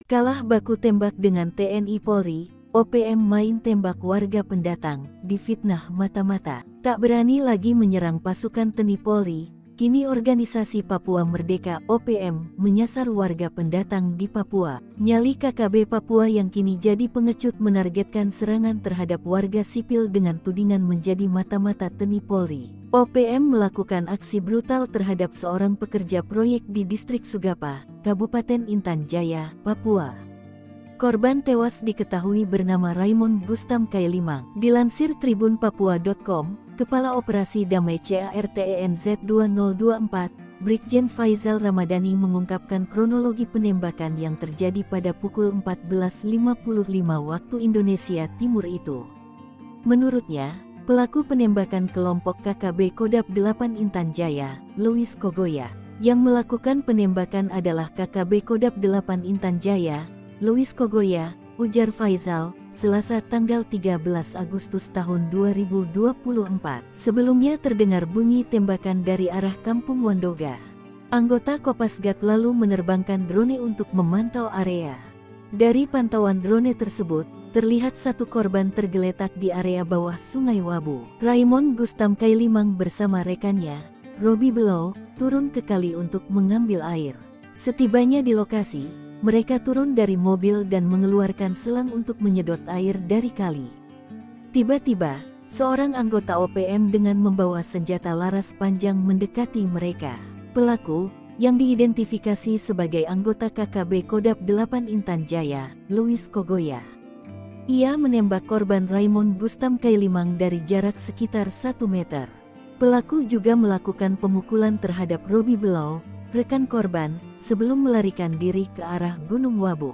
Kalah baku tembak dengan TNI Polri, OPM main tembak warga pendatang, difitnah mata-mata. Tak berani lagi menyerang pasukan TNI Polri, kini organisasi Papua Merdeka OPM menyasar warga pendatang di Papua. Nyali KKB Papua yang kini jadi pengecut menargetkan serangan terhadap warga sipil dengan tudingan menjadi mata-mata TNI Polri. OPM melakukan aksi brutal terhadap seorang pekerja proyek di distrik Sugapa, Kabupaten Intan Jaya, Papua. Korban tewas diketahui bernama Raymond Gustam Kailimang. Dilansir tribunpapua.com, Kepala Operasi Damai CARTENZ 2024, Brigjen Faizal Ramadhani mengungkapkan kronologi penembakan yang terjadi pada pukul 14.55 waktu Indonesia Timur itu. Menurutnya, pelaku penembakan kelompok KKB Kodap 8 Intan Jaya, Louis Kogoya. Yang melakukan penembakan adalah KKB Kodap 8 Intan Jaya, Louis Kogoya, ujar Faizal, Selasa tanggal 13 Agustus tahun 2024. Sebelumnya terdengar bunyi tembakan dari arah Kampung Wandoga. Anggota Kopasgat lalu menerbangkan drone untuk memantau area. Dari pantauan drone tersebut, terlihat satu korban tergeletak di area bawah Sungai Wabu. Raymond Gustam Kailimang bersama rekannya, Robi Below, turun ke kali untuk mengambil air. Setibanya di lokasi, mereka turun dari mobil dan mengeluarkan selang untuk menyedot air dari kali. Tiba-tiba, seorang anggota OPM dengan membawa senjata laras panjang mendekati mereka. Pelaku, yang diidentifikasi sebagai anggota KKB Kodap 8 Intan Jaya, Louis Kogoya. Ia menembak korban Raymond Gustam Kailimang dari jarak sekitar 1 meter. Pelaku juga melakukan pemukulan terhadap Robi Below, rekan korban, sebelum melarikan diri ke arah Gunung Wabu.